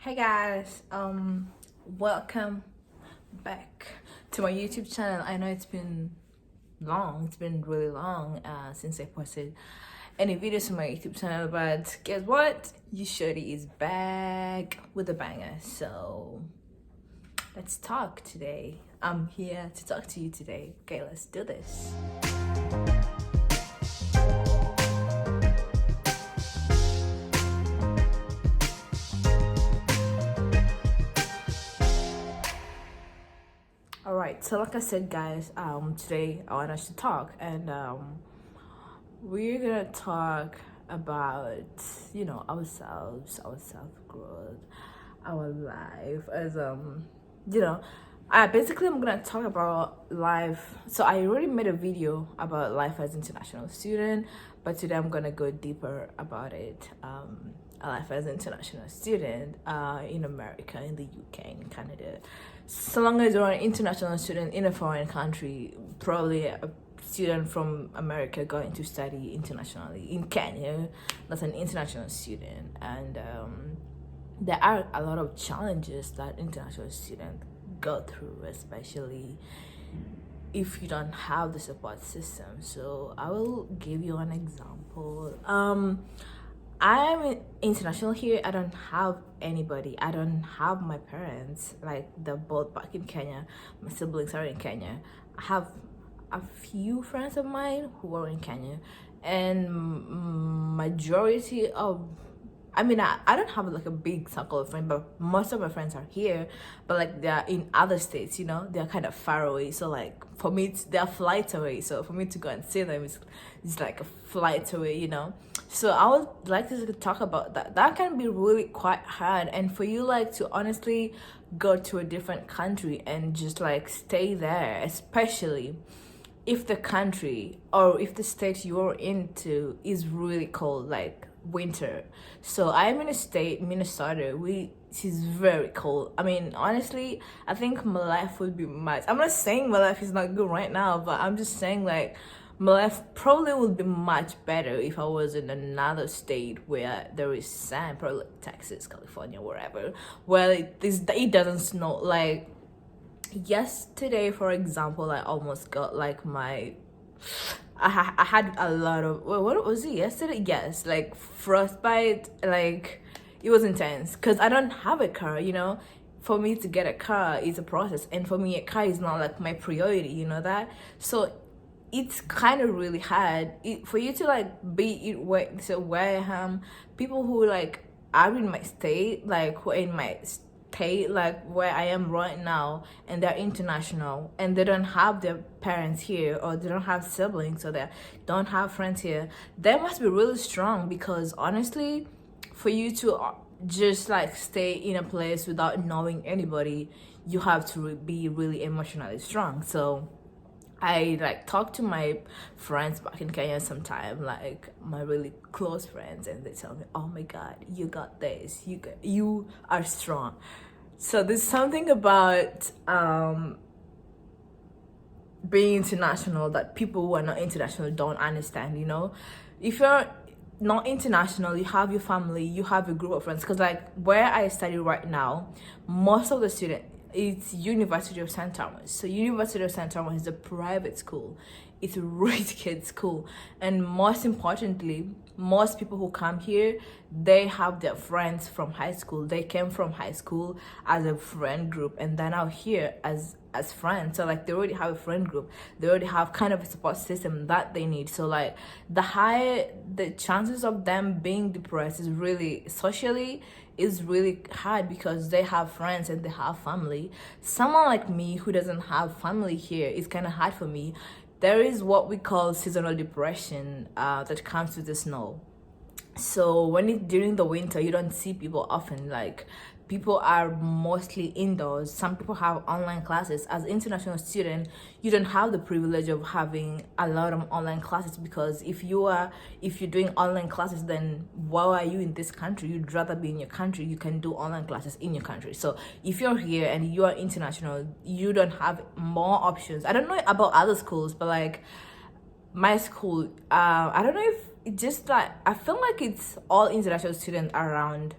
Hey guys, welcome back to my YouTube channel. I know it's been long, it's been really long since I posted any videos on my YouTube channel, but guess what? You Shorty is back with a banger. So let's talk today. I'm here to talk to you today. Okay, let's do this. All right, so like I said, guys, today I want us to talk, and we're gonna talk about ourselves, our self growth, our life as you know. Basically, I'm gonna talk about life. So I already made a video about life as international student, but today I'm gonna go deeper about it. Life as international student in America, in the UK, in Canada. So long as you're an international student in a foreign country, probably a student from America going to study internationally in Kenya, that's an international student. And there are a lot of challenges that international students go through, especially if you don't have the support system. So I will give you an example. I'm international here. I don't have anybody. I don't have my parents. Like, they're both back in Kenya. My siblings are in Kenya. I have a few friends of mine who are in Kenya, and majority of I don't have like a big circle of friends, but most of my friends are here, but like they're in other states, they're kind of far away. So like for me, they're flights away. So for me to go and see them is like a flight away. So I would like to talk about that. That can be really quite hard. And for you like to honestly go to a different country and just like stay there, especially if the country or if the state you're into is really cold, like winter. So I'm in a state, Minnesota, which is very cold. Honestly, I think my life would be much, I'm not saying my life is not good right now, but I'm just saying like my life probably would be much better if I was in another state where there is sand, probably like Texas, California, wherever, where it doesn't snow. Like yesterday, for example, I almost got like I had a lot of, what was it yesterday? Yes, like frostbite. Like it was intense because I don't have a car. For me to get a car is a process, and for me a car is not like my priority, that. So it's kind of really hard for you to like be where I am. People who like are in my state, like who are in my state, like where I am right now, and they're international and they don't have their parents here, or they don't have siblings, or they don't have friends here, they must be really strong. Because honestly, for you to just like stay in a place without knowing anybody, you have to be really emotionally strong. So I like talk to my friends back in Kenya sometime, like my really close friends, and they tell me, "Oh my God, you got this. You are strong." So there's something about being international that people who are not international don't understand. If you're not international, you have your family, you have a group of friends. Because like where I study right now, most of the students, it's University of St. Thomas. So University of St. Thomas is a private school. It's a rich kid school. And most importantly, most people who come here, they have their friends from high school. They came from high school as a friend group, and they're now here as friends. So like they already have a friend group. They already have kind of a support system that they need. So like the chances of them being depressed is really socially is really hard, because they have friends and they have family. Someone like me who doesn't have family here, is kind of hard for me. There is what we call seasonal depression that comes with the snow. So during the winter, you don't see people often. Like people are mostly indoors. Some people have online classes. As international student, you don't have the privilege of having a lot of online classes, because if you're doing online classes, then why are you in this country? You'd rather be in your country. You can do online classes in your country. So if you're here and you are international, you don't have more options. I don't know about other schools, but like my school, I don't know if it just like, I feel like it's all international students around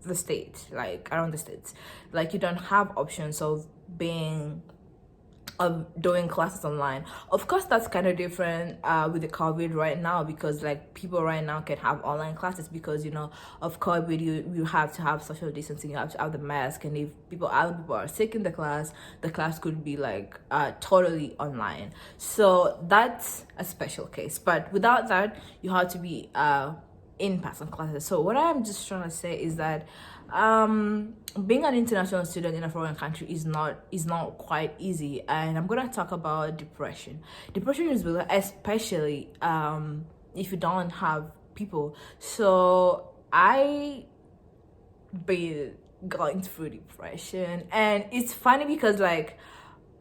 the state, like around the states. Like you don't have options of being of doing classes online. Of course, that's kind of different with the COVID right now, because like people right now can have online classes because of COVID. You have to have social distancing, you have to have the mask, and if other people are sick in the class could be like totally online. So that's a special case, but without that you have to be in-person classes. So what I'm just trying to say is that being an international student in a foreign country is not quite easy. And I'm gonna talk about depression is really, especially if you don't have people. So I been going through depression, and it's funny because like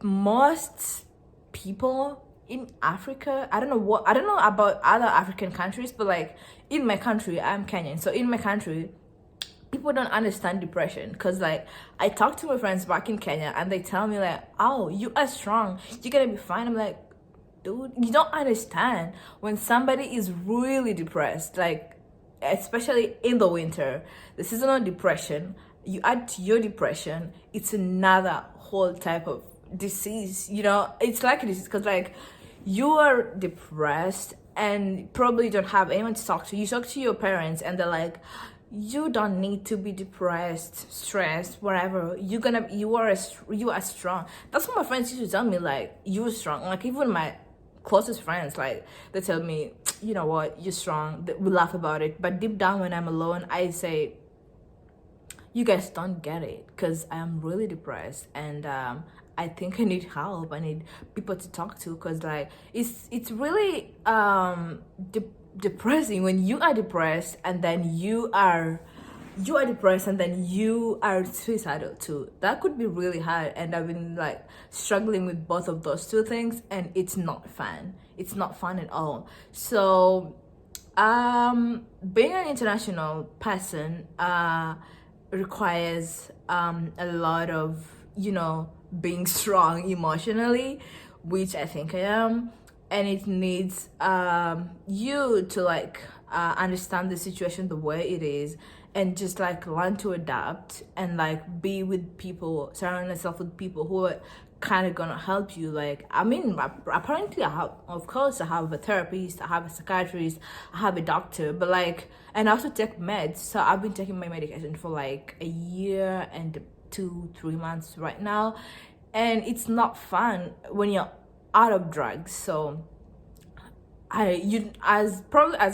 most people in Africa, I don't know about other African countries, but like in my country, I'm Kenyan, so in my country people don't understand depression, because like I talk to my friends back in Kenya and they tell me like, oh, you are strong, you're gonna be fine. I'm like, dude, you don't understand when somebody is really depressed, like especially in the winter, the seasonal depression, you add to your depression, it's another whole type of disease. It's like a disease, because like you are depressed and probably don't have anyone to talk to. You talk to your parents and they're like, you don't need to be depressed, stressed, whatever. You are strong. That's what my friends used to tell me, like, you're strong. Like even my closest friends, like they tell me, you know what, you're strong. We laugh about it, but deep down when I'm alone, I say, you guys don't get it, because I am really depressed, and I think I need help. I need people to talk to, because like it's really depressing when you are depressed and then you are depressed and then you are suicidal too. That could be really hard, and I've been like struggling with both of those two things, and it's not fun at all. So being an international person requires a lot of being strong emotionally, which I think I am. And it needs you to like understand the situation the way it is, and just like learn to adapt, and like be with people, surround yourself with people who are kind of gonna help you. Like, I mean, apparently I have a therapist, I have a psychiatrist, I have a doctor, but like, and I also take meds. So I've been taking my medication for like a year and 2-3 months right now, and it's not fun when you're out of drugs. So as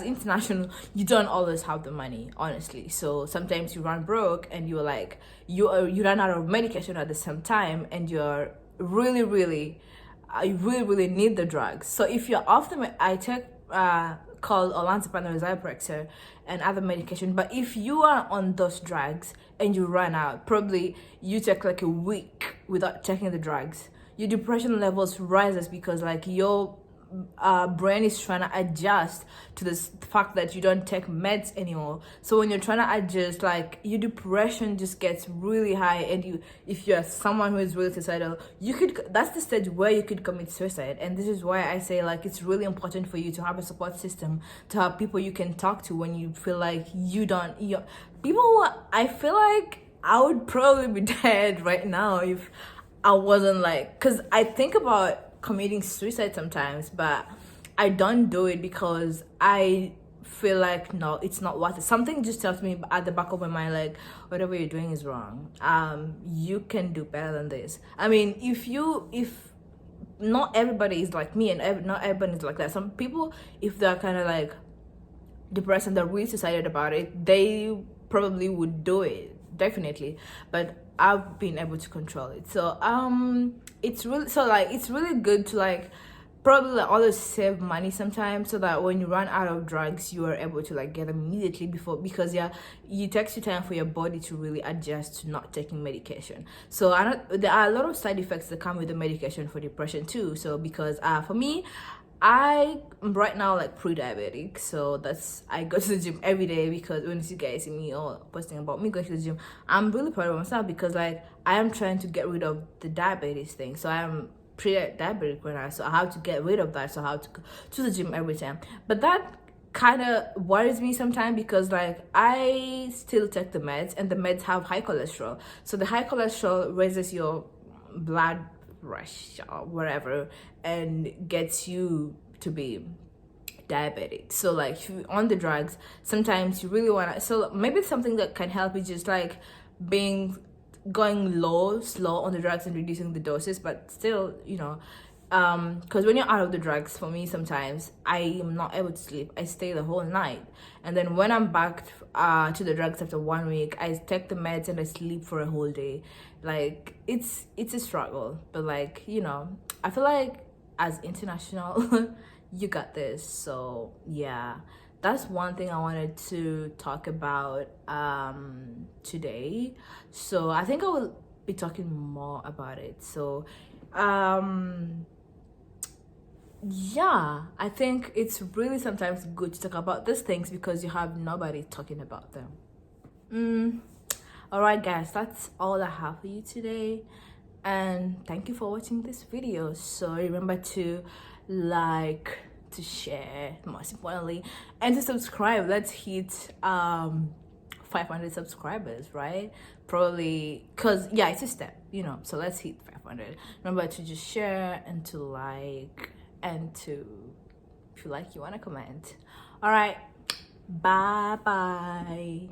international, you don't always have the money, honestly. So sometimes you run broke, and you're like you run out of medication at the same time, and you're really really need the drugs. So if you're off I take called olanzapine or Zyprexa and other medication. But if you are on those drugs and you run out, probably you take like a week without taking the drugs, your depression levels rises, because like your brain is trying to adjust to this fact that you don't take meds anymore. So when you're trying to adjust, like your depression just gets really high, and if you're someone who is really suicidal, that's the stage where you could commit suicide. And this is why I say like it's really important for you to have a support system, to have people you can talk to when you feel like I feel like I would probably be dead right now if I wasn't like, because I think about committing suicide sometimes, but I don't do it because I feel like, no, it's not worth it. Something just tells me at the back of my mind, like, whatever you're doing is wrong. You can do better than this. I mean, if not everybody is like me, and not everybody is like that. Some people, if they're kind of like depressed and they're really suicidal about it, they probably would do it, definitely. But I've been able to control it. So it's really good to like probably like always save money sometimes, so that when you run out of drugs, you are able to like get them immediately because it takes you time for your body to really adjust to not taking medication. So there are a lot of side effects that come with the medication for depression too. So because for me, I am right now like pre-diabetic, so I go to the gym every day, because when you guys see me all posting about me going to the gym, I'm really proud of myself, because like I am trying to get rid of the diabetes thing. So I am pre-diabetic right now, so I have to get rid of that. So I have to go to the gym every time. But that kind of worries me sometimes, because like I still take the meds, and the meds have high cholesterol. So the high cholesterol raises your blood pressure, whatever, and gets you to be diabetic. So like if you're on the drugs, sometimes you really want to, so maybe something that can help is just like being going slow on the drugs and reducing the doses, but still, you know, because when you're out of the drugs, for me sometimes I am not able to sleep. I stay the whole night, and then when I'm back to the drugs after 1 week, I take the meds and I sleep for a whole day. Like it's a struggle, but like, you know, I feel like as international you got this. So yeah, that's one thing I wanted to talk about today. So I think I will be talking more about it. So yeah, I think it's really sometimes good to talk about these things because you have nobody talking about them. All right guys, that's all I have for you today, and thank you for watching this video. So remember to like, to share, most importantly, and to subscribe. Let's hit 500 subscribers, right? Probably, because yeah, it's a step, you know. So let's hit 500. Remember to just share and to like, and to, if you like, you want to comment. All right, bye bye.